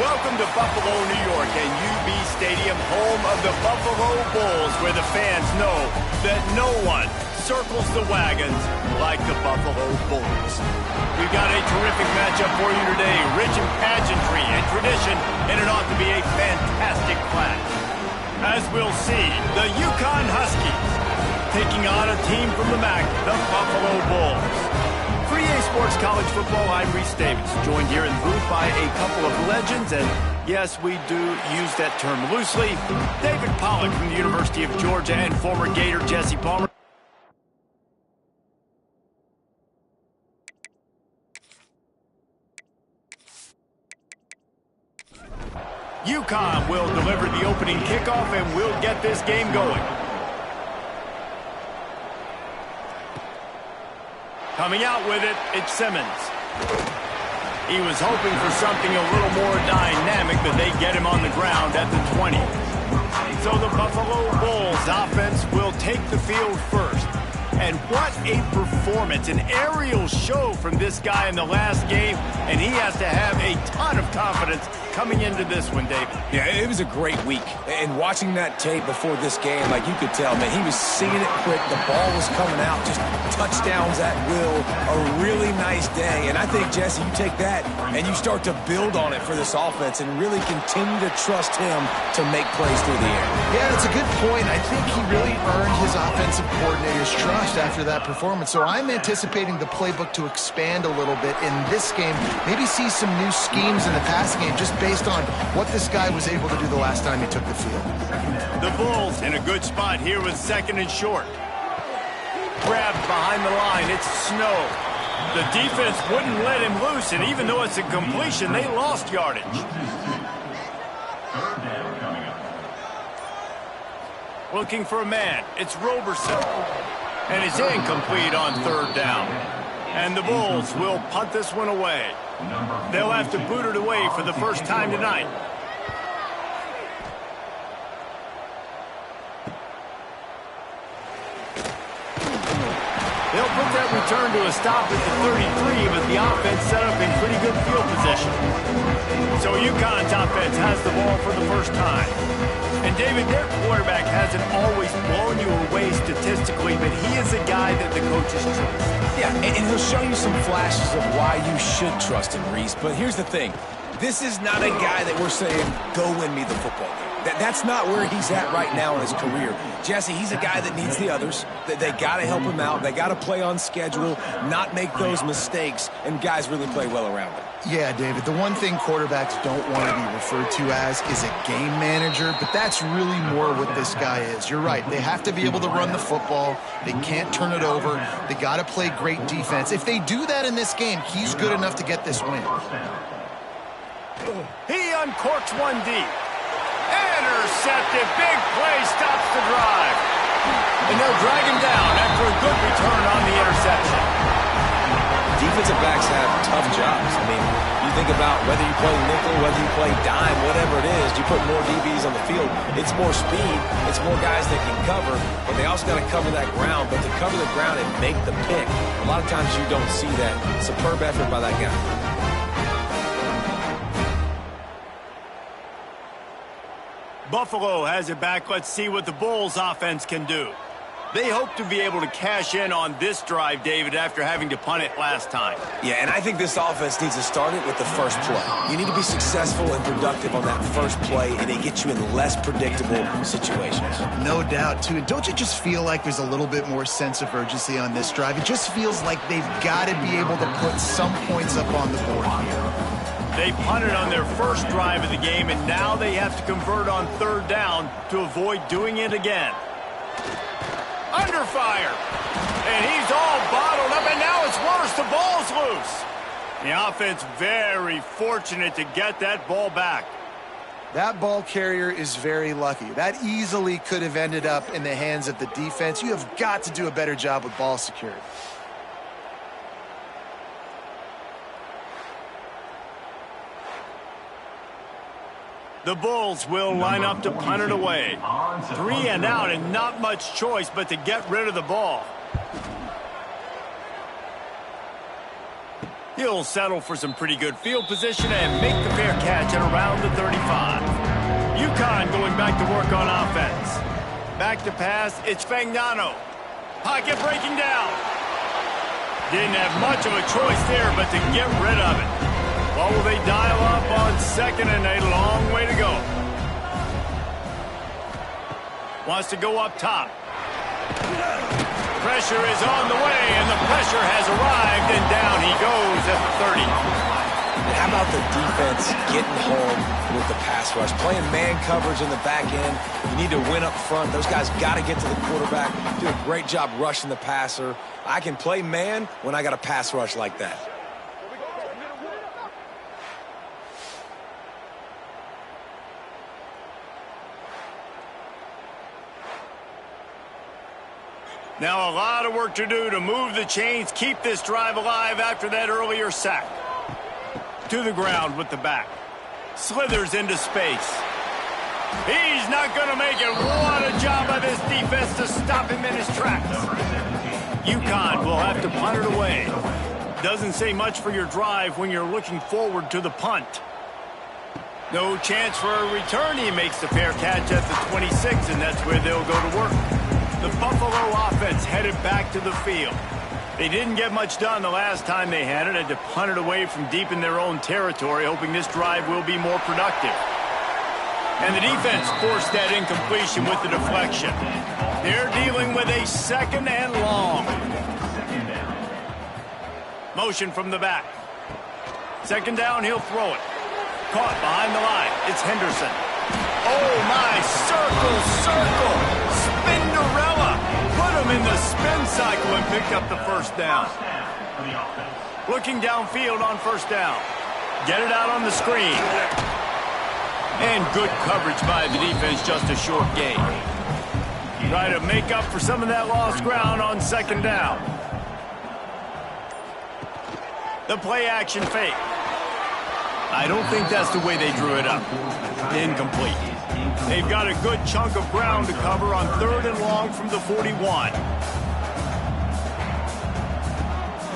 Welcome to Buffalo, New York, and UB Stadium, home of the Buffalo Bulls, where the fans know that no one circles the wagons like the Buffalo Bulls. We've got a terrific matchup for you today, rich in pageantry and tradition, and it ought to be a fantastic clash. As we'll see, the UConn Huskies taking on a team from the MAC, the Buffalo Bulls. For EA Sports College Football, I'm Reese Davis, joined here in the booth by a couple of legends, and yes, we do use that term loosely. David Pollack from the University of Georgia and former Gator Jesse Palmer. UConn will deliver the opening kickoff, and we'll get this game going. Coming out with it, it's Simmons. He was hoping for something a little more dynamic, but they get him on the ground at the 20. So the Buffalo Bulls offense will take the field first. And what a performance, an aerial show from this guy in the last game, and he has to have a ton of confidence coming into this one, David. Yeah, it was a great week. And watching that tape before this game, like you could tell, man, he was seeing it quick. The ball was coming out, just touchdowns at will. A really nice day. And I think, Jesse, you take that and you start to build on it for this offense and really continue to trust him to make plays through the air. Yeah, that's a good point. I think he really earned his offensive coordinator's trust after that performance. So I'm anticipating the playbook to expand a little bit in this game. Maybe see some new schemes in the passing game just based on what this guy was able to do the last time he took the field. The Bulls in a good spot here with second and short. Grabbed behind the line. It's Snow. The defense wouldn't let him loose, and even though it's a completion, they lost yardage. Looking for a man. It's Roberson. And it's incomplete on third down. And the Bulls will punt this one away. They'll have to boot it away for the first time tonight. They'll put that return to a stop at the 33, but the offense set up in pretty good field position. So UConn's offense has the ball for the first time. And David, their quarterback hasn't always blown you away statistically, but he is a guy that the coaches trust. Yeah, and he'll show you some flashes of why you should trust him, Reese. But here's the thing. This is not a guy that we're saying, go win me the football game. That's not where he's at right now in his career. Jesse, he's a guy that needs the others. They got to help him out. They got to play on schedule, not make those mistakes, and guys really play well around him. Yeah, David, the one thing quarterbacks don't want to be referred to as is a game manager, but that's really more what this guy is. You're right. They have to be able to run the football. They can't turn it over. They got to play great defense. If they do that in this game, he's good enough to get this win. He uncorks one deep. Intercepted. Big play stops the drive. And they'll drag him down after a good return on the interception. Defensive backs have tough jobs. I mean, you think about whether you play nickel, whether you play dime, whatever it is, you put more DBs on the field. It's more speed. It's more guys that can cover, but they also got to cover that ground. But to cover the ground and make the pick, a lot of times you don't see that. Superb effort by that guy. Buffalo has it back. Let's see what the Bulls offense can do. They hope to be able to cash in on this drive, David, after having to punt it last time. Yeah, and I think this offense needs to start it with the first play. You need to be successful and productive on that first play, and it gets you in less predictable situations. No doubt, too. And don't you just feel like there's a little bit more sense of urgency on this drive? It just feels like they've got to be able to put some points up on the board here. They punted on their first drive of the game, and now they have to convert on third down to avoid doing it again. Under fire. And he's all bottled up, and now it's worse. The ball's loose. The offense very fortunate to get that ball back. That ball carrier is very lucky. That easily could have ended up in the hands of the defense. You have got to do a better job with ball security. The Bulls will line up to punt it away. 3 and out, and not much choice but to get rid of the ball. He'll settle for some pretty good field position and make the fair catch at around the 35. UConn going back to work on offense. Back to pass, it's Fagnano. Pocket breaking down. Didn't have much of a choice there, but to get rid of it. What will they dial up on second and a long way to go? Wants to go up top. Pressure is on the way, and the pressure has arrived, and down he goes at the 30. And how about the defense getting home with the pass rush? Playing man coverage in the back end. You need to win up front. Those guys got to get to the quarterback. Do a great job rushing the passer. I can play man when I got a pass rush like that. Now a lot of work to do to move the chains, keep this drive alive after that earlier sack. To the ground with the back. Slithers into space. He's not going to make it. What a job by this defense to stop him in his tracks. UConn will have to punt it away. Doesn't say much for your drive when you're looking forward to the punt. No chance for a return. He makes the fair catch at the 26, and that's where they'll go to work. The Buffalo offense headed back to the field. They didn't get much done the last time they had it. Had to punt it away from deep in their own territory, hoping this drive will be more productive. And the defense forced that incompletion with the deflection. They're dealing with a second and long. Motion from the back. Second down, he'll throw it. Caught behind the line. It's Henderson. Oh, my. Circle, circle. Spinderella. Put him in the spin cycle and picked up the first down. Looking downfield on first down. Get it out on the screen. And good coverage by the defense, just a short gain. Try to make up for some of that lost ground on second down. The play action fake. I don't think that's the way they drew it up. Incomplete. They've got a good chunk of ground to cover on third and long from the 41.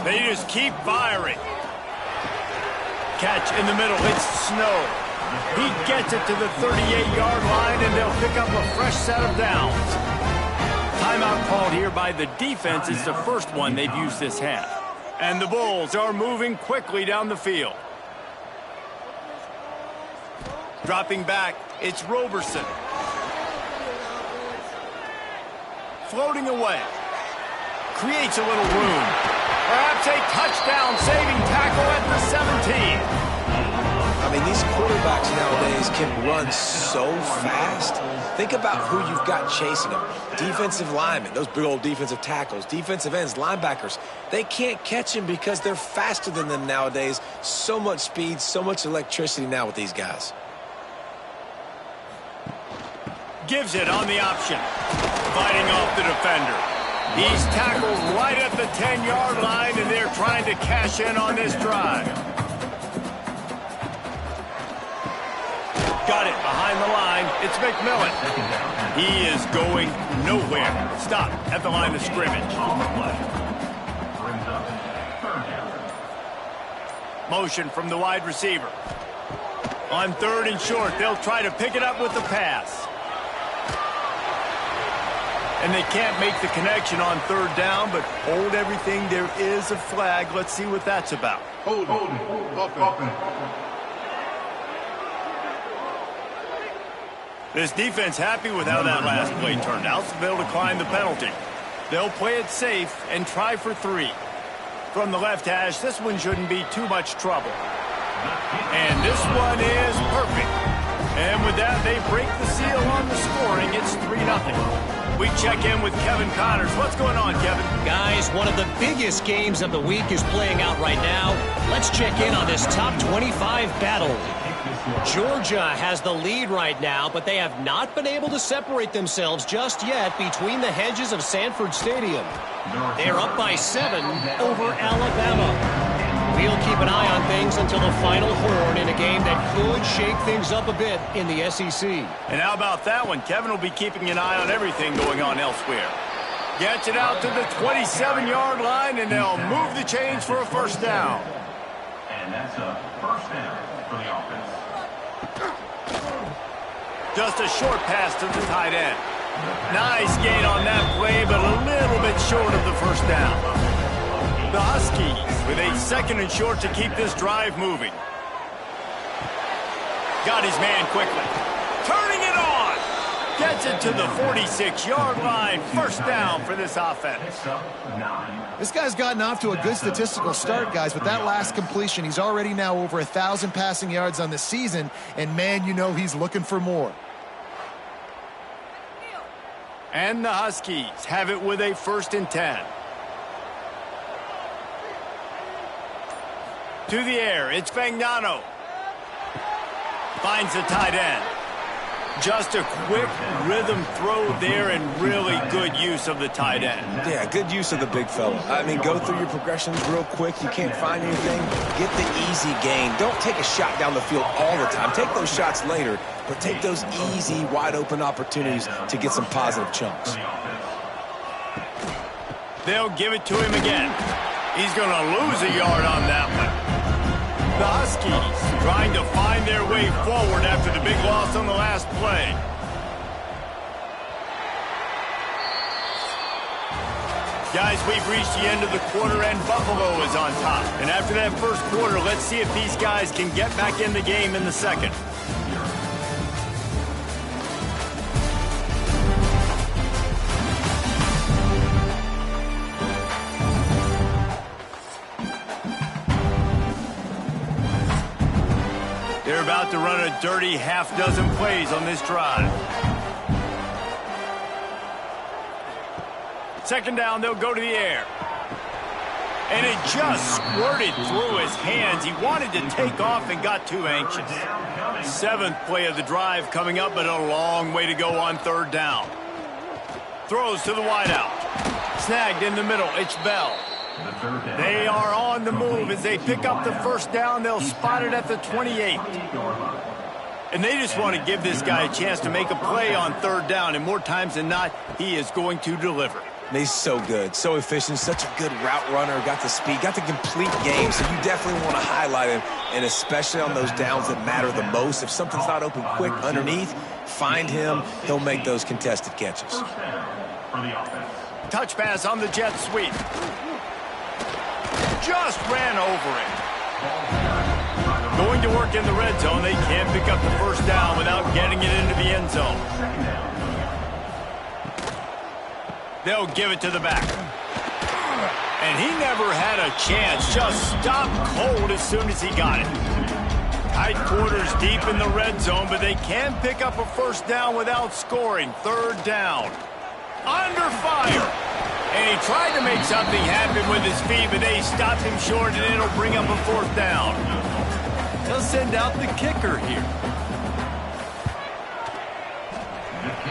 They just keep firing. Catch in the middle. It's Snow. He gets it to the 38-yard line, and they'll pick up a fresh set of downs. Timeout called here by the defense. It's the first one they've used this half. And the Bulls are moving quickly down the field. Dropping back, it's Roberson. Floating away. Creates a little room. Perhaps a touchdown-saving tackle at the 17. I mean, these quarterbacks nowadays can run so fast. Think about who you've got chasing them. Defensive linemen, those big old defensive tackles, defensive ends, linebackers. They can't catch them because they're faster than them nowadays. So much speed, so much electricity now with these guys. Gives it on the option. Fighting off the defender. He's tackled right at the 10-yard line, and they're trying to cash in on this drive. Got it behind the line. It's McMillan. He is going nowhere. Stop at the line of scrimmage. Motion from the wide receiver. On third and short, they'll try to pick it up with the pass. And they can't make the connection on third down, but hold everything. There is a flag. Let's see what that's about. Hold. This defense happy with how that last play turned out, so they'll decline the penalty. They'll play it safe and try for 3. From the left hash, this one shouldn't be too much trouble. And this one is perfect. And with that, they break the seal on the scoring. It's 3-0. We check in with Kevin Connors. What's going on, Kevin? Guys, one of the biggest games of the week is playing out right now. Let's check in on this top 25 battle. Georgia has the lead right now, but they have not been able to separate themselves just yet between the hedges of Sanford Stadium. They're up by 7 over Alabama. We'll keep an eye on things until the final horn in a game that could shake things up a bit in the SEC. And how about that one? Kevin will be keeping an eye on everything going on elsewhere. Gets it out to the 27-yard line, and they'll move the chains for a first down. And that's a first down for the offense. Just a short pass to the tight end. Nice gain on that play, but a little bit short of the first down. The Huskies with a second and short to keep this drive moving. Got his man quickly. Turning it on. Gets it to the 46-yard line. First down for this offense. This guy's gotten off to a good statistical start, guys. With that last completion, he's already now over 1,000 passing yards on the season. And, man, you know he's looking for more. And the Huskies have it with a 1st and 10. To the air, it's Fagnano. Finds the tight end. Just a quick rhythm throw there and really good use of the tight end. Yeah, good use of the big fella. I mean, go through your progressions real quick. You can't find anything. Get the easy gain. Don't take a shot down the field all the time. Take those shots later, but take those easy, wide-open opportunities to get some positive chunks. They'll give it to him again. He's going to lose a yard on that one. The Huskies trying to find their way forward after the big loss on the last play. Guys, we've reached the end of the quarter and Buffalo is on top. And after that first quarter, let's see if these guys can get back in the game in the second. They're about to run a dirty half-dozen plays on this drive. Second down, they'll go to the air. And it just squirted through his hands. He wanted to take off and got too anxious. 7th play of the drive coming up, but a long way to go on 3rd down. Throws to the wideout. Snagged in the middle, it's Bell. They are on the move as they pick up the first down. They'll spot it at the 28. And they just want to give this guy a chance to make a play on 3rd down. And more times than not, he is going to deliver. He's so good, so efficient, such a good route runner, got the speed, got the complete game, so you definitely want to highlight him, and especially on those downs that matter the most. If something's not open quick underneath, find him, he'll make those contested catches. Touch pass on the jet sweep. Just ran over it. Going to work in the red zone, they can't pick up the first down without getting it into the end zone. They'll give it to the back. And he never had a chance. Just stopped cold as soon as he got it. Tight quarters deep in the red zone, but they can pick up a first down without scoring. 3rd down. Under fire. And he tried to make something happen with his feet, but they stopped him short, and it'll bring up a 4th down. They'll send out the kicker here.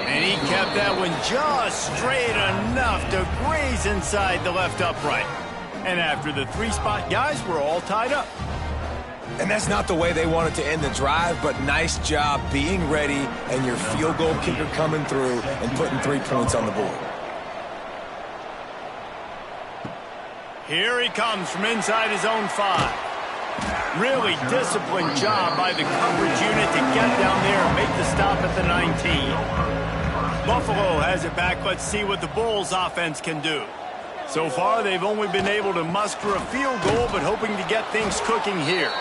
And he kept that one just straight enough to graze inside the left upright. And after the 3-spot, guys, we're all tied up. And that's not the way they wanted to end the drive, but nice job being ready and your field goal kicker coming through and putting 3 points on the board. Here he comes from inside his own 5. Really disciplined job by the coverage unit to get down there and make the stop at the 19. Buffalo has it back. Let's see what the Bulls offense can do. So far, they've only been able to muster a field goal, but hoping to get things cooking here.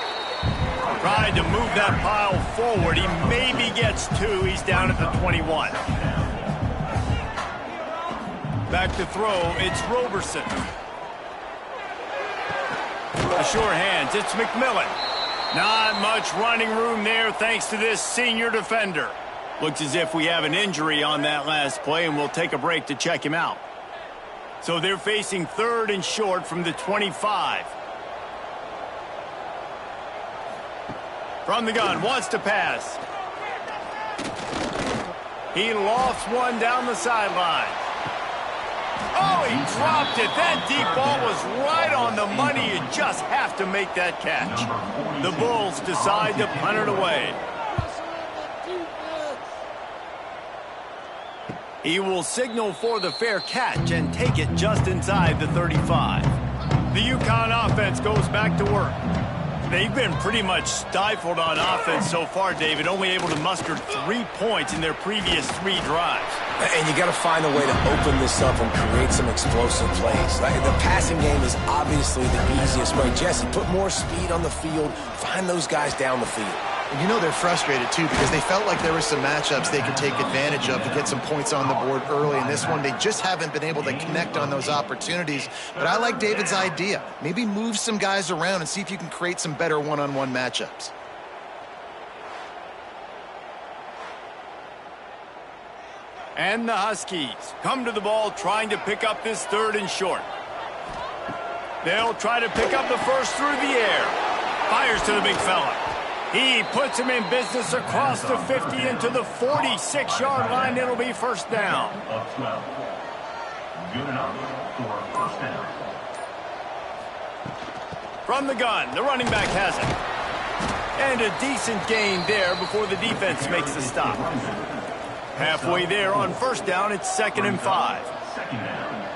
Trying to move that pile forward. He maybe gets 2. He's down at the 21. Back to throw. It's Roberson. The sure hands. It's McMillan. Not much running room there thanks to this senior defender. Looks as if we have an injury on that last play, and we'll take a break to check him out. So they're facing 3rd and short from the 25. From the gun, wants to pass. He lofts one down the sideline. Oh, he dropped it. That deep ball was right on the money. You just have to make that catch. The Bulls decide to punt it away. He will signal for the fair catch and take it just inside the 35. The UConn offense goes back to work. They've been pretty much stifled on offense so far, David, only able to muster 3 points in their previous 3 drives. And you got to find a way to open this up and create some explosive plays. The passing game is obviously the easiest way. Jesse, put more speed on the field. Find those guys down the field. And you know they're frustrated, too, because they felt like there were some matchups they could take advantage of to get some points on the board early. In this one, they just haven't been able to connect on those opportunities. But I like David's idea. Maybe move some guys around and see if you can create some better one-on-one matchups. And the Huskies come to the ball trying to pick up this 3rd and short. They'll try to pick up the first through the air. Fires to the big fella. He puts him in business across the 50 into the 46-yard line. It'll be first down. Of 12. Good enough for first down. From the gun, the running back has it. And a decent gain there before the defense makes the stop. Halfway there on first down, it's 2nd and 5. Second down.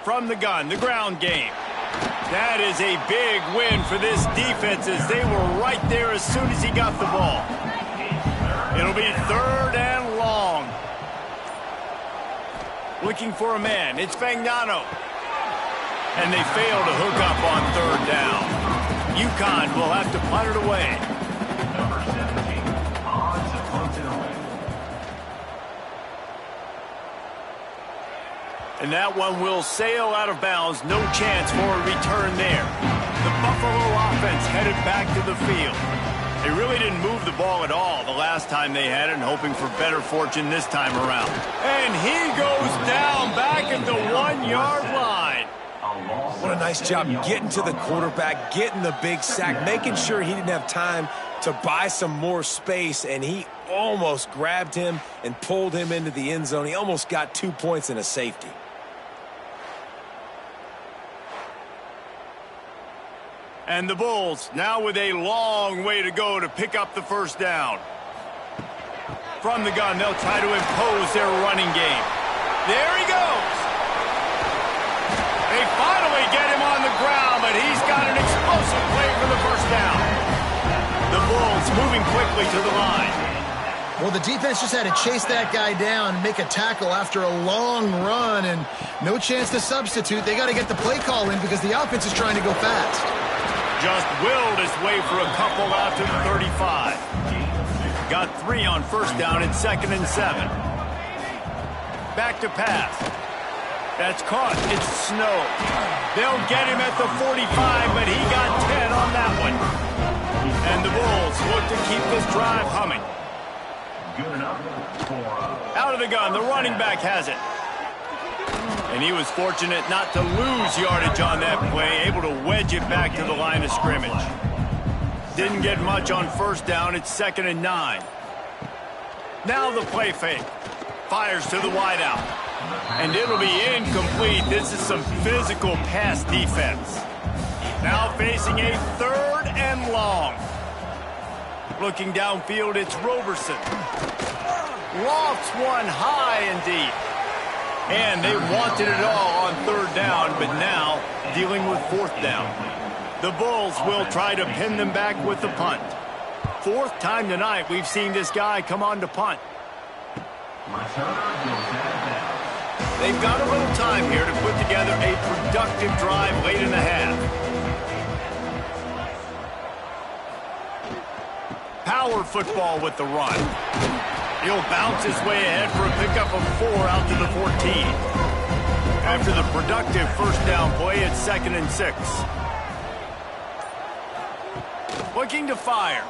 From the gun, the ground game. That is a big win for this defense as they were right there as soon as he got the ball. It'll be 3rd and long. Looking for a man. It's Fagnano. And they fail to hook up on 3rd down. UConn will have to punt it away. Number 17. Odds of punting away. And that one will sail out of bounds. No chance for a return there. The Buffalo offense headed back to the field. They really didn't move the ball at all the last time they had it, and hoping for better fortune this time around. And he goes down back at the 1-yard line. What a nice job getting to the quarterback, getting the big sack, making sure he didn't have time to buy some more space, and he almost grabbed him and pulled him into the end zone. He almost got 2 points and a safety. And the Bulls now with a long way to go to pick up the first down. From the gun, they'll try to impose their running game. There he goes. They finally get him on the ground, but he's got an explosive play for the first down. The Bulls moving quickly to the line. Well, the defense just had to chase that guy down and make a tackle after a long run, and no chance to substitute. They got to get the play call in because the offense is trying to go fast. Just willed his way for a couple out to the 35. Got 3 on first down and 2nd and 7. Back to pass. That's caught. It's Snow. They'll get him at the 45, but he got 10 on that one. And the Bulls look to keep this drive humming. Good enough for Out of the gun, the running back has it. And he was fortunate not to lose yardage on that play, able to wedge it back to the line of scrimmage. Didn't get much on first down. It's 2nd and 9. Now the play fake. Fires to the wideout. And it'll be incomplete. This is some physical pass defense. Now facing a 3rd and long. Looking downfield, it's Roberson. Lofts one high and deep. And they wanted it all on 3rd down, but now dealing with 4th down. The Bulls will try to pin them back with the punt. 4th time tonight we've seen this guy come on to punt. They've got a little time here to put together a productive drive late in the half. Power football with the run. He'll bounce his way ahead for a pickup of 4 out to the 14. After the productive first down play, it's 2nd and 6. Looking to fire.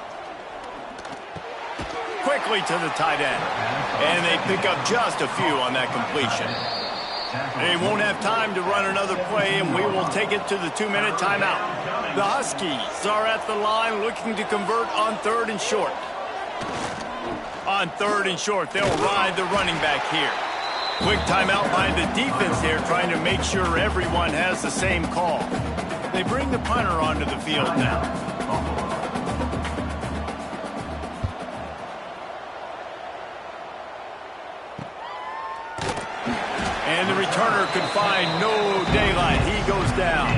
Quickly to the tight end. And they pick up just a few on that completion. They won't have time to run another play, and we will take it to the 2-minute timeout. The Huskies are at the line looking to convert on 3rd and short. On 3rd and short, they'll ride the running back here. Quick timeout by the defense there, trying to make sure everyone has the same call. They bring the punter onto the field now. And the returner could find no daylight. He goes down.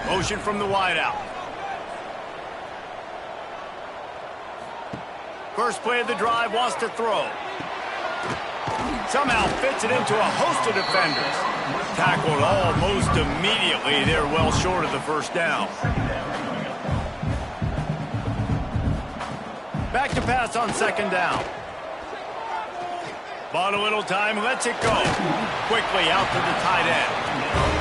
Motion from the wideout. First play of the drive, wants to throw. Somehow fits it into a host of defenders. Tackled almost immediately. They're well short of the first down. Back to pass on second down. Bought a little time, lets it go. Quickly out to the tight end.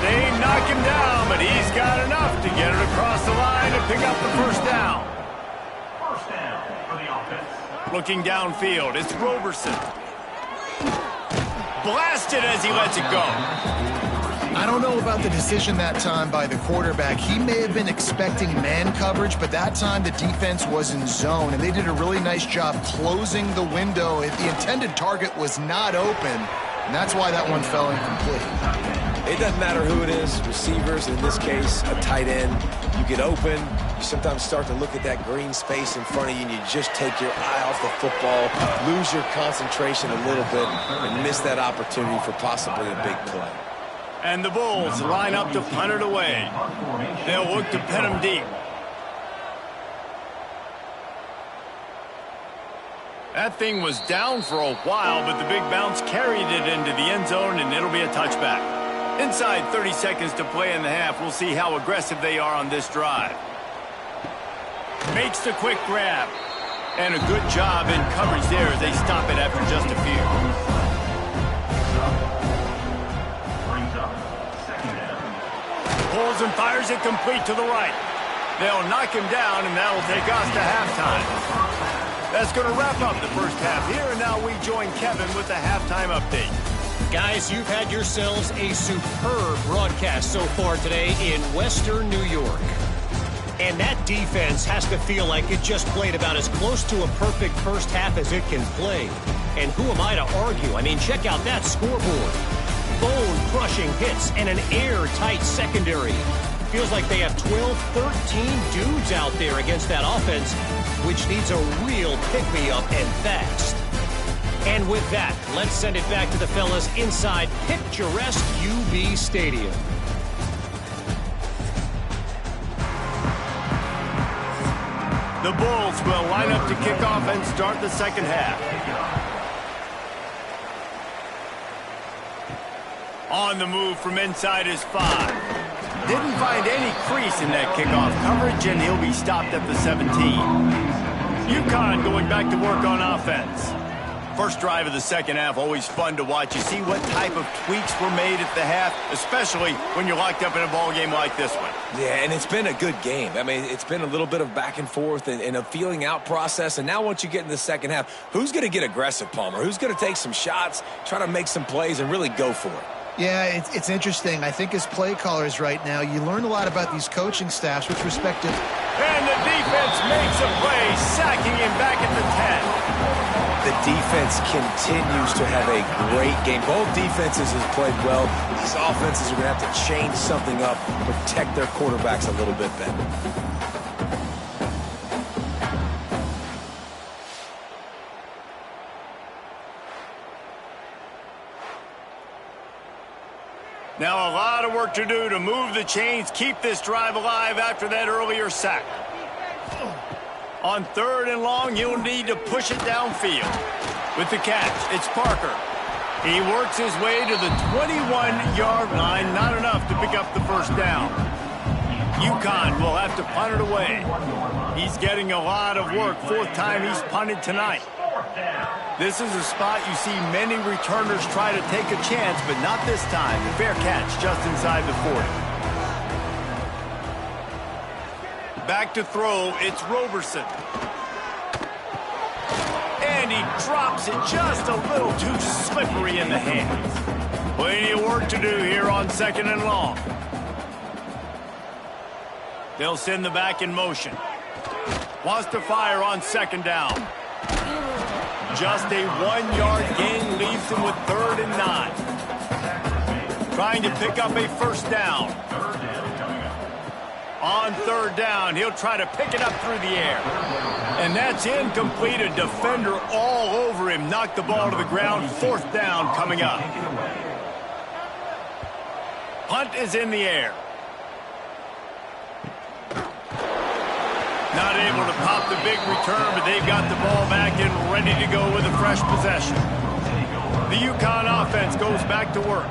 They knock him down, but he's got enough to get it across the line and pick up the first down. First down for the offense. Looking downfield, it's Roberson. Blasted as he lets it go. I don't know about the decision that time by the quarterback. He may have been expecting man coverage, but that time the defense was in zone, and they did a really nice job closing the window. If the intended target was not open, and that's why that one fell incomplete. It doesn't matter who it is, receivers, in this case, a tight end. You get open, you sometimes start to look at that green space in front of you, and you just take your eye off the football, lose your concentration a little bit, and miss that opportunity for possibly a big play. And the Bulls line up to punt it away. They'll look to pin him deep. That thing was down for a while, but the big bounce carried it into the end zone, and it'll be a touchback. Inside 30 seconds to play in the half. We'll see how aggressive they are on this drive. Makes the quick grab. And a good job in coverage there as they stop it after just a few. Pulls and fires it complete to the right. They'll knock him down, and that'll take us to halftime. That's going to wrap up the first half here, and now we join Kevin with the halftime update. Guys, you've had yourselves a superb broadcast so far today in Western New York. And that defense has to feel like it just played about as close to a perfect first half as it can play. And who am I to argue? I mean, check out that scoreboard. Bone-crushing hits and an airtight secondary. Feels like they have 12, 13 dudes out there against that offense, which needs a real pick-me-up and fast. And with that, let's send it back to the fellas inside picturesque UB Stadium. The Bulls will line up to kick off and start the second half. On the move from inside is 5. Didn't find any crease in that kickoff coverage, and he'll be stopped at the 17. UConn going back to work on offense. First drive of the second half, always fun to watch. You see what type of tweaks were made at the half, especially when you're locked up in a ball game like this one. Yeah, and it's been a good game. I mean, it's been a little bit of back and forth and a feeling out process. And now once you get in the second half, who's going to get aggressive, Palmer? Who's going to take some shots, try to make some plays, and really go for it? Yeah, it's interesting. I think as play callers right now, you learn a lot about these coaching staffs with respect to... And the defense makes a play, sacking him back at the 10. The defense continues to have a great game. Both defenses have played well. These offenses are going to have to change something up, protect their quarterbacks a little bit better. Now a lot of work to do to move the chains, keep this drive alive after that earlier sack. On third and long, you'll need to push it downfield. With the catch, it's Parker. He works his way to the 21-yard line, not enough to pick up the first down. UConn will have to punt it away. He's getting a lot of work, fourth time he's punted tonight. This is a spot you see many returners try to take a chance, but not this time. The fair catch just inside the 40. Back to throw, it's Roberson. And he drops it just a little too slippery in the hands. Plenty of work to do here on second and long. They'll send the back in motion. Wants to fire on second down. Just a 1-yard gain leaves him with 3rd and 9. Trying to pick up a first down. On third down, he'll try to pick it up through the air. And that's incomplete. A defender all over him. Knocked the ball to the ground. Fourth down coming up. Punt is in the air. Not able to pop the big return, but they've got the ball back and ready to go with a fresh possession. The UConn offense goes back to work.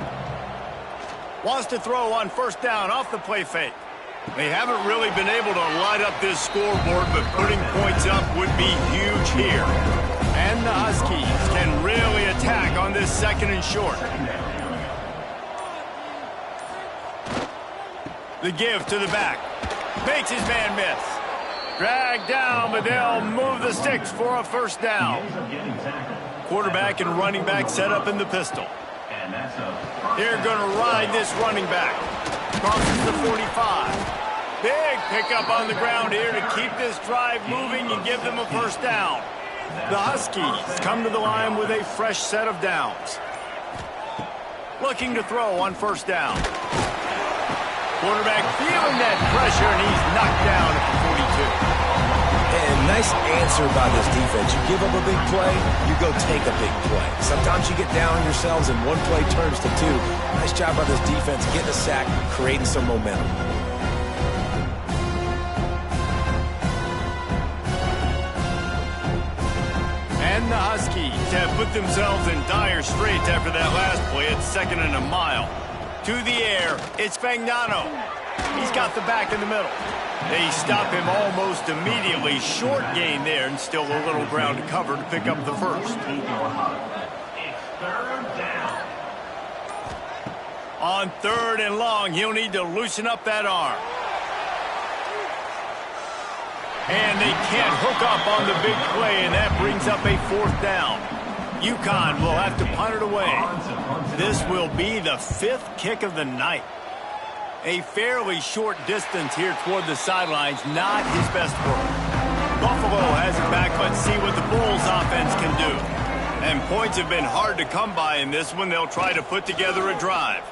Wants to throw on first down off the play fake. They haven't really been able to light up this scoreboard, but putting points up would be huge here. And the Huskies can really attack on this second and short. The give to the back. Makes his man miss. Dragged down, but they'll move the sticks for a first down. Quarterback and running back set up in the pistol. They're going to ride this running back. Crosses the 45. Big pickup on the ground here to keep this drive moving and give them a first down. The Huskies come to the line with a fresh set of downs. Looking to throw on first down. Quarterback feeling that pressure, and he's knocked down at the 42. And nice answer by this defense. You give up a big play, you go take a big play. Sometimes you get down on yourselves and one play turns to two. Nice job by this defense getting a sack, creating some momentum. And the Huskies have put themselves in dire straits after that last play at 2nd and a mile. To the air, it's Fagnano. He's got the back in the middle. They stop him almost immediately. Short gain there, and still a little ground to cover to pick up the first. On third and long, he'll need to loosen up that arm. And they can't hook up on the big play, and that brings up a fourth down. UConn will have to punt it away. This will be the 5th kick of the night. A fairly short distance here toward the sidelines, not his best work. Buffalo has it back. Let's see what the Bulls offense can do. And points have been hard to come by in this one. They'll try to put together a drive.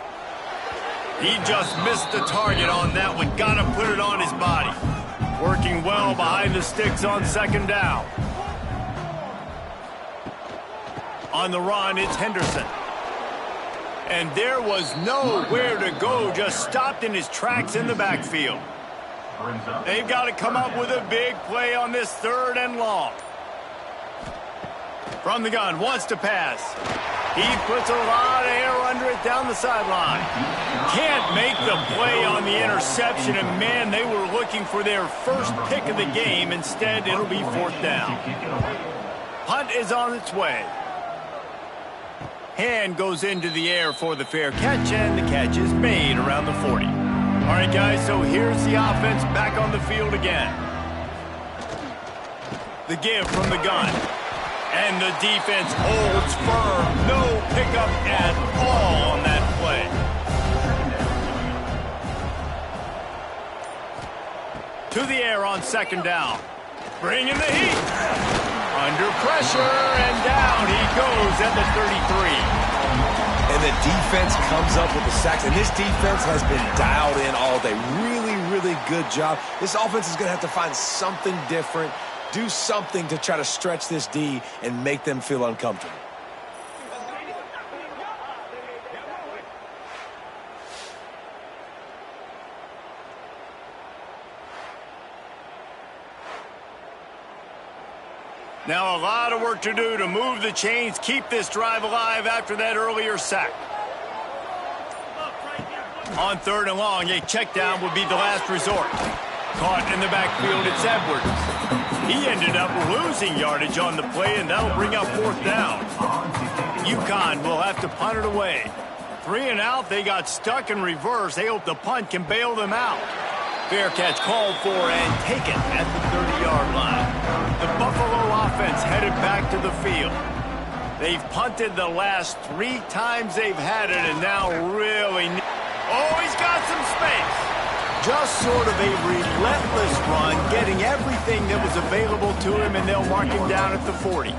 He just missed the target on that one. Got to put it on his body. Working well behind the sticks on second down. On the run, it's Henderson. And there was nowhere to go, just stopped in his tracks in the backfield. They've got to come up with a big play on this 3rd and long. From the gun, wants to pass. He puts a lot of air under it down the sideline. Can't make the play on the interception, and man, they were looking for their first pick of the game. Instead, it'll be 4th down. Punt is on its way. Hand goes into the air for the fair catch, and the catch is made around the 40. All right, guys, so here's the offense back on the field again. The give from the gun. And the defense holds firm. No pickup at all on that play. To the air on second down. Bringing the heat. Under pressure, and down he goes at the 33. And the defense comes up with the sacks. And this defense has been dialed in all day. Really, really good job. This offense is going to have to find something different, do something to try to stretch this D and make them feel uncomfortable. Now a lot of work to do to move the chains, keep this drive alive after that earlier sack. On 3rd and long, a check down would be the last resort. Caught in the backfield, it's Edwards. He ended up losing yardage on the play, and that'll bring up 4th down. UConn will have to punt it away. 3 and out, they got stuck in reverse. They hope the punt can bail them out. Fair catch called for and taken at the 30-yard line. The Buffalo offense headed back to the field. They've punted the last 3 times they've had it, and now really... Oh, he's got some space. Just sort of a relentless run, getting everything that was available to him, and they'll mark him down at the 40.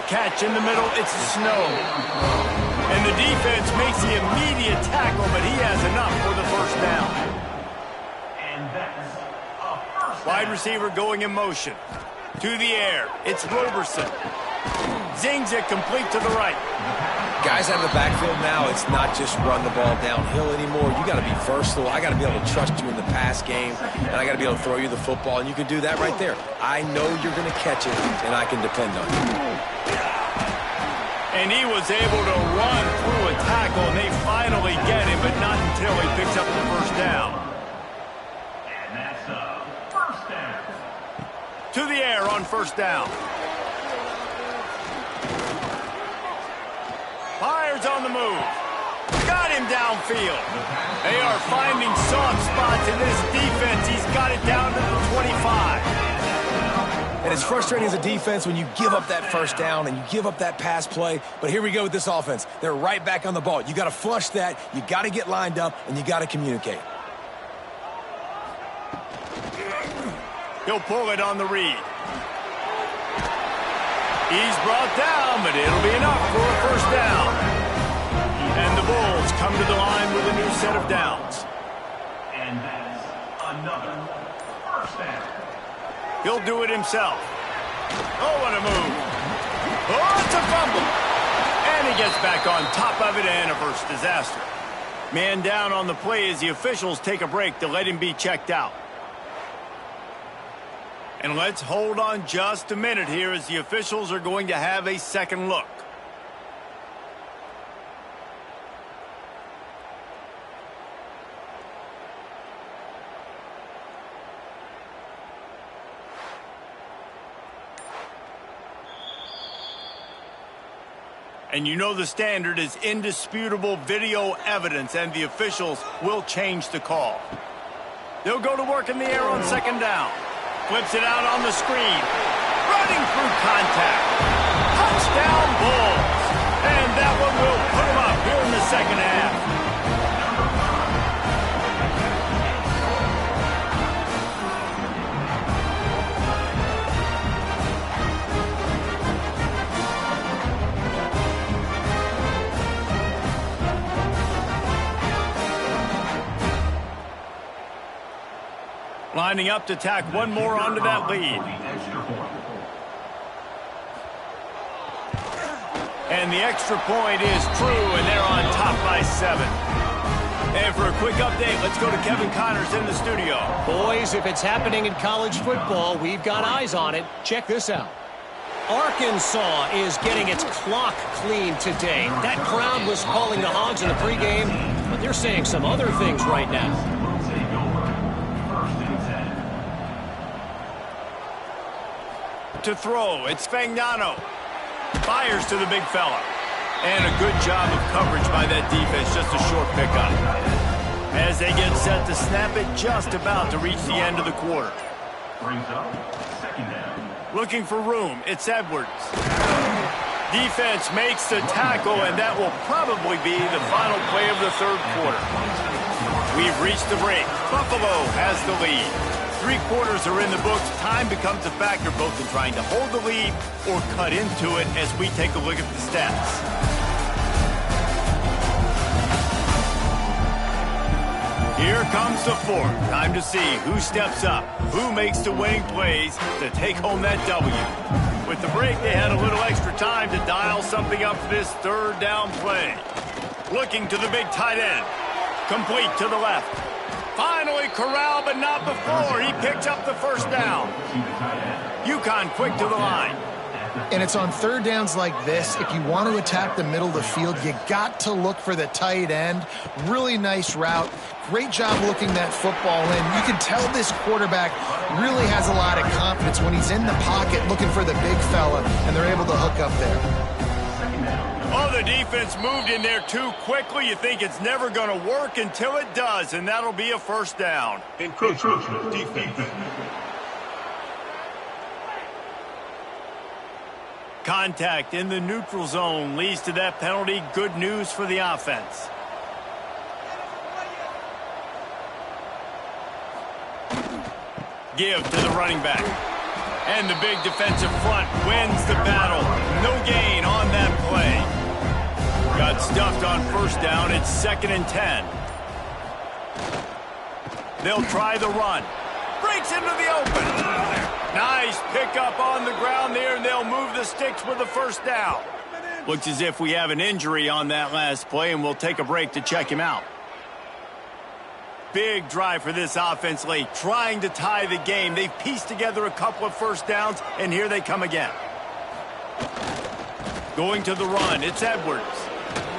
catch in the middle. It's snow. And the defense makes the immediate tackle, but he has enough for the first down. And that's a first down. Wide receiver going in motion. To the air. It's Roberson. Zings it complete to the right. Guys out of the backfield now, it's not just run the ball downhill anymore. You got to be versatile. I got to be able to trust you in the pass game, and I got to be able to throw you the football, and you can do that right there. I know you're going to catch it, and I can depend on you. And he was able to run through a tackle, and they finally get him, but not until he picks up the first down. And that's a first down. To the air on first down. Fires on the move. Got him downfield. They are finding soft spots in this defense. He's got it down to the 25. And it's frustrating as a defense when you give up that first down and you give up that pass play. But here we go with this offense. They're right back on the ball. You got to flush that. You got to get lined up, and you got to communicate. He'll pull it on the read. He's brought down, but it'll be enough for a first down. And the Bulls come to the line with a new set of downs. And that's another first down. He'll do it himself. Oh, what a move. Oh, it's a fumble. And he gets back on top of it and averts disaster. Man down on the play as the officials take a break to let him be checked out. And let's hold on just a minute here as the officials are going to have a second look. And you know the standard is indisputable video evidence, and the officials will change the call. They'll go to work in the air on second down. Flips it out on the screen. Running through contact. Touchdown Bulls. And that one will put them up here in the second half. Lining up to tack one more onto that lead. And the extra point is true, and they're on top by 7. And for a quick update, let's go to Kevin Connors in the studio. Boys, if it's happening in college football, we've got eyes on it. Check this out. Arkansas is getting its clock cleaned today. That crowd was calling the Hogs in the pregame, but they're saying some other things right now. To throw, it's Fagnano. Fires to the big fella. And a good job of coverage by that defense, just a short pickup. As they get set to snap it, just about to reach the end of the quarter. Brings up second down. Looking for room, it's Edwards. Defense makes the tackle, and that will probably be the final play of the third quarter. We've reached the break. Buffalo has the lead. 3 quarters are in the books. Time becomes a factor both in trying to hold the lead or cut into it as we take a look at the stats. Here comes the fourth. Time to see who steps up, who makes the winning plays to take home that W. With the break, they had a little extra time to dial something up for this third down play. Looking to the big tight end. Complete to the left. Finally corralled, but not before. He picks up the first down. UConn quick to the line. And it's on third downs like this. If you want to attack the middle of the field, you got to look for the tight end. Really nice route. Great job looking that football in. You can tell this quarterback really has a lot of confidence when he's in the pocket looking for the big fella, and they're able to hook up there. Oh, the defense moved in there too quickly. You think it's never going to work until it does, and that'll be a first down. Encroachment defense. Contact in the neutral zone leads to that penalty. Good news for the offense. Give to the running back. And the big defensive front wins the battle. No gain on that play. Got stuffed on first down. It's 2nd and 10. They'll try the run. Breaks into the open. Nice pickup on the ground there, and they'll move the sticks with the first down. Looks as if we have an injury on that last play, and we'll take a break to check him out. Big drive for this offense late, trying to tie the game. They've pieced together a couple of first downs, and here they come again. Going to the run, it's Edwards.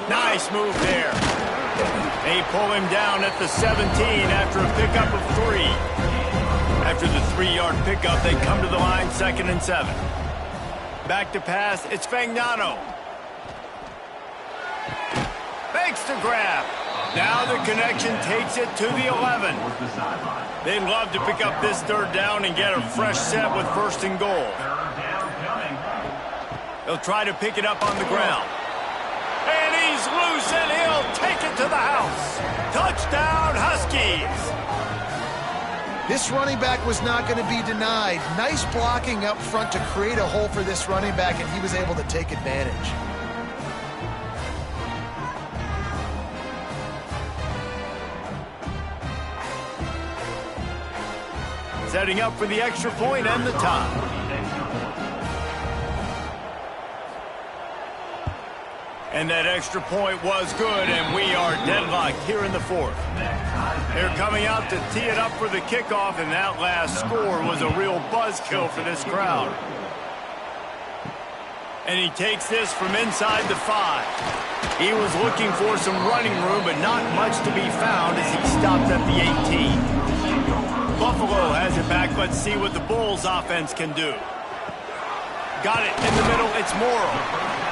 Nice move there. They pull him down at the 17 after a pickup of 3. After the 3-yard pickup, they come to the line, 2nd and 7. Back to pass, it's Fagnano. Fakes to grab. Now the connection takes it to the 11. They'd love to pick up this 3rd down and get a fresh set with 1st and goal. They'll try to pick it up on the ground. And he's loose, and he'll take it to the house. Touchdown, Huskies. This running back was not going to be denied. Nice blocking up front to create a hole for this running back, and he was able to take advantage. Setting up for the extra point and the tie. And that extra point was good, and we are deadlocked here in the 4th. They're coming out to tee it up for the kickoff, and that last score was a real buzzkill for this crowd. And he takes this from inside the 5. He was looking for some running room, but not much to be found as he stopped at the 18. Buffalo has it back. Let's see what the Bulls offense can do. Got it in the middle. It's Morrow.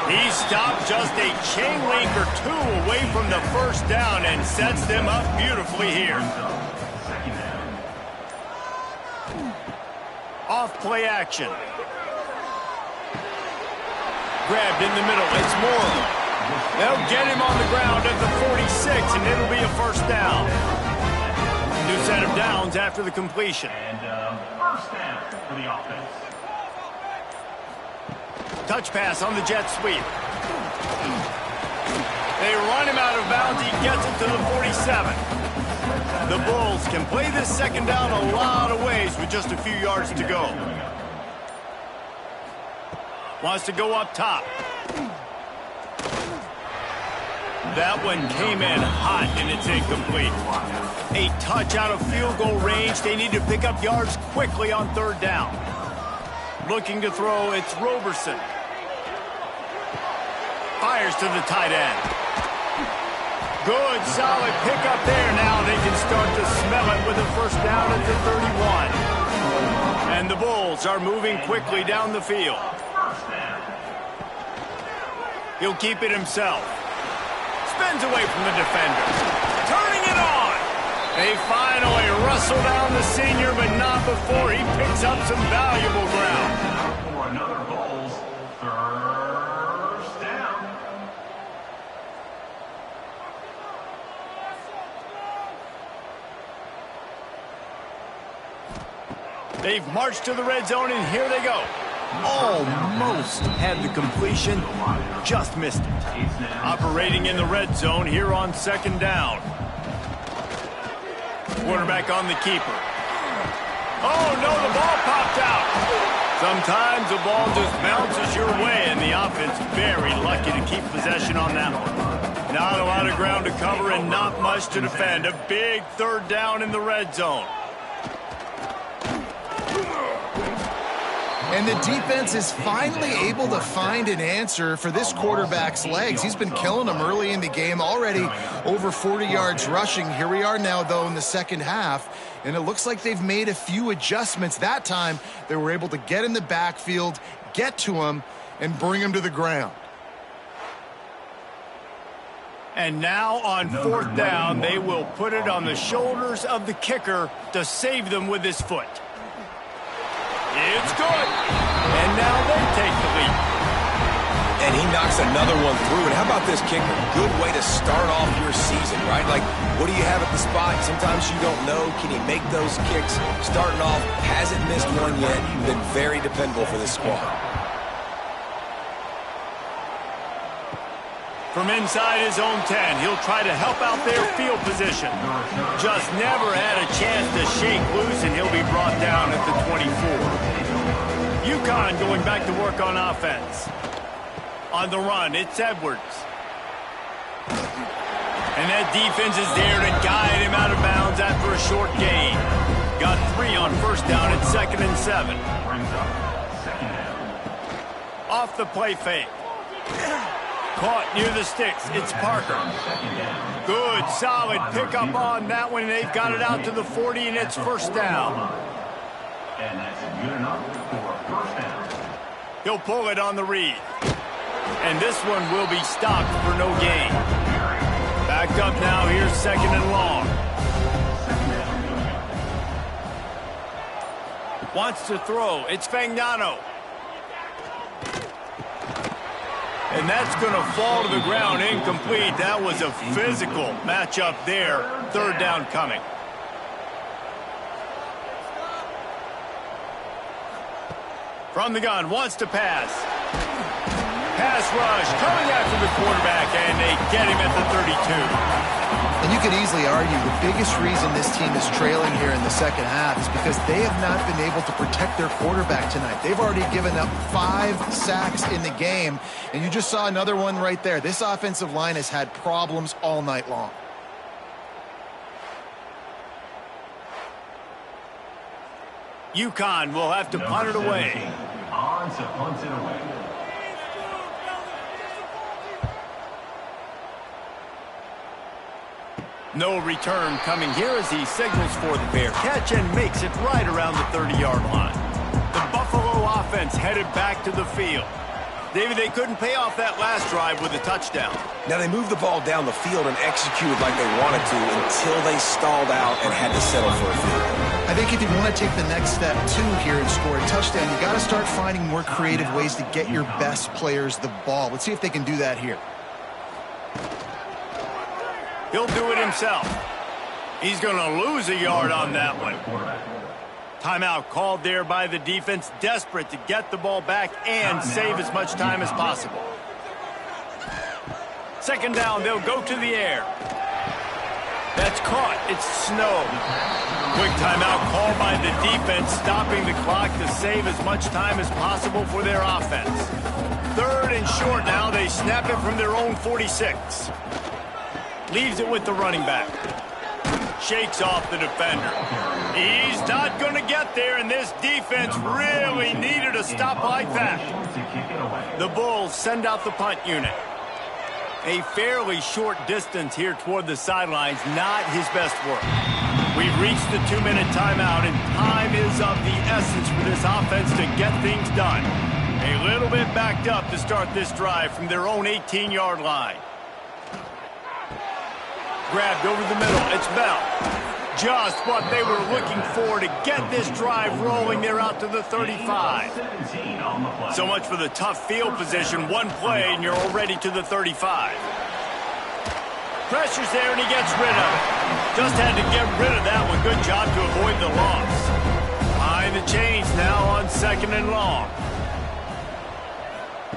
He stopped just a chain link or 2 away from the first down and sets them up beautifully here. Off play action. Grabbed in the middle. It's Morrow. They'll get him on the ground at the 46, and it'll be a first down. New set of downs after the completion. And first down for the offense. Touch pass on the jet sweep. They run him out of bounds. He gets it to the 47. The Bulls can play this 2nd down a lot of ways with just a few yards to go. Wants to go up top. That one came in hot, and it's incomplete. A touch out of field goal range. They need to pick up yards quickly on 3rd down. Looking to throw, it's Roberson. Fires to the tight end. Good, solid pickup there. Now they can start to smell it with a first down at the 31. And the Bulls are moving quickly down the field. He'll keep it himself. Spins away from the defender. Turning it on. They finally wrestle down the senior, but not before he picks up some valuable ground. For another Bulls first down. They've marched to the red zone, and here they go. Almost had the completion, just missed it. Operating in the red zone here on 2nd down. Quarterback on the keeper. Oh, no, the ball popped out. Sometimes the ball just bounces your way, and the offense very lucky to keep possession on that one. Not a lot of ground to cover and not much to defend. A big 3rd down in the red zone. And the defense is finally able to find an answer for this quarterback's legs. He's been killing them early in the game, already over 40 yards rushing. Here we are now, though, in the 2nd half, and it looks like they've made a few adjustments. That time, they were able to get in the backfield, get to him, and bring him to the ground. And now on 4th down, they will put it on the shoulders of the kicker to save them with his foot. It's good. And now they take the lead. And he knocks another one through. And how about this kicker? Good way to start off your season, right? Like, what do you have at the spot? Sometimes you don't know. Can he make those kicks? Starting off, hasn't missed one yet. Been very dependable for this squad. From inside his own 10, he'll try to help out their field position. Just never had a chance to shake loose, and he'll be brought down at the 24. UConn going back to work on offense. On the run, it's Edwards. And that defense is there to guide him out of bounds after a short gain. Got 3 on first down at 2nd and 7. Off the play fake. Caught near the sticks. It's Parker. Good, solid pickup on that one. They've got it out to the 40, and it's first down. And that's good enough for first down. He'll pull it on the read. And this one will be stopped for no gain. Backed up now. Here's 2nd and long. Wants to throw. It's Fagnano. And that's going to fall to the ground incomplete. That was a physical matchup there. 3rd down coming. From the gun, wants to pass. Pass rush, coming after the quarterback, and they get him at the 32. And you could easily argue the biggest reason this team is trailing here in the second half is because they have not been able to protect their quarterback tonight. They've already given up 5 sacks in the game, and you just saw another one right there. This offensive line has had problems all night long. UConn will have to punt it away. On to punt it away. No return coming here as he signals for the fair catch and makes it right around the 30-yard line. The Buffalo offense headed back to the field. David, they couldn't pay off that last drive with a touchdown. Now, they moved the ball down the field and executed like they wanted to until they stalled out and had to settle for a field goal. I think if you want to take the next step, too, here and score a touchdown, you got to start finding more creative ways to get your best players the ball. Let's see if they can do that here. He'll do it himself. He's going to lose a yard on that one. Timeout called there by the defense, desperate to get the ball back and save as much time as possible. 2nd down, they'll go to the air. That's caught. It's Snow. Quick timeout called by the defense, stopping the clock to save as much time as possible for their offense. 3rd and short now. They snap it from their own 46. Leaves it with the running back. Shakes off the defender. He's not going to get there, and this defense really needed a stop like that. The Bulls send out the punt unit. A fairly short distance here toward the sidelines, not his best work. We've reached the 2-minute timeout, and time is of the essence for this offense to get things done. A little bit backed up to start this drive from their own 18-yard line. Grabbed over the middle. It's Bell. Just what they were looking for to get this drive rolling. They're out to the 35. So much for the tough field position. One play, and you're already to the 35. Pressure's there, and he gets rid of it. Just had to get rid of that one. Good job to avoid the loss. Behind the chains now on 2nd and long.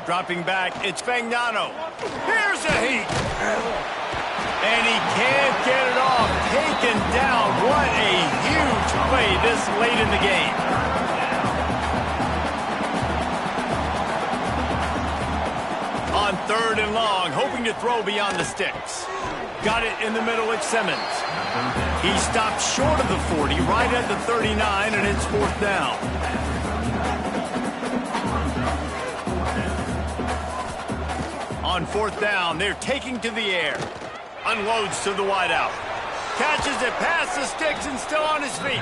Dropping back, it's Fagnano. Here's a heat. And he can't get it off. Taken down. What a huge play this late in the game. On 3rd and long, hoping to throw beyond the sticks. Got it in the middle at Simmons. He stopped short of the 40, right at the 39, and it's 4th down. On 4th down, they're taking to the air. Unloads to the wideout. Catches it past the sticks and still on his feet.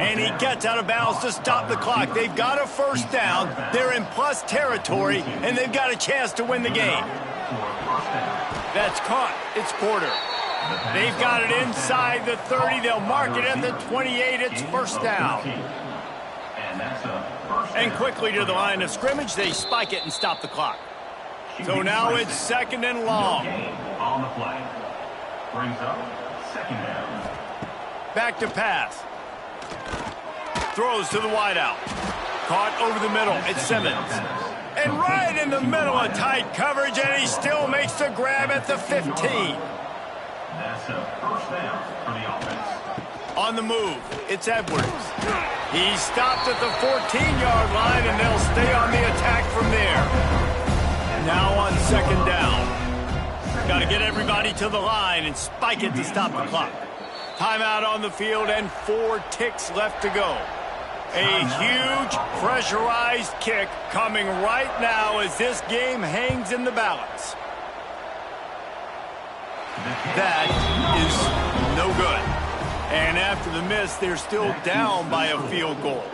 And he gets out of bounds to stop the clock. They've got a 1st down. They're in plus territory, and they've got a chance to win the game. That's caught. It's Porter. They've got it inside the 30. They'll mark it at the 28. It's 1st down. And quickly to the line of scrimmage, they spike it and stop the clock. So now it's 2nd and long. On the play. Brings up 2nd down. Back to pass. Throws to the wideout. Caught over the middle. It's Simmons. And right in the middle of tight coverage, and he still makes the grab at the 15. That's a 1st down for the offense. On the move, it's Edwards. He's stopped at the 14-yard line, and they'll stay on the attack from there. Now on 2nd down. Got to get everybody to the line and spike it to stop the clock. Timeout on the field and 4 ticks left to go. A huge pressurized kick coming right now as this game hangs in the balance. That is no good. And after the miss, they're still down by a field goal.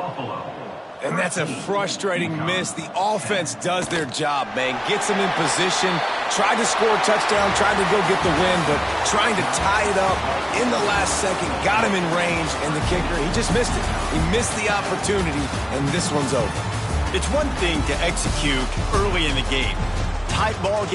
And that's a frustrating miss. The offense does their job, man. Gets them in position, tried to score a touchdown, tried to go get the win, but trying to tie it up in the last second, got him in range, and the kicker, he just missed it. He missed the opportunity, and this one's over. It's one thing to execute early in the game. Tight ball game.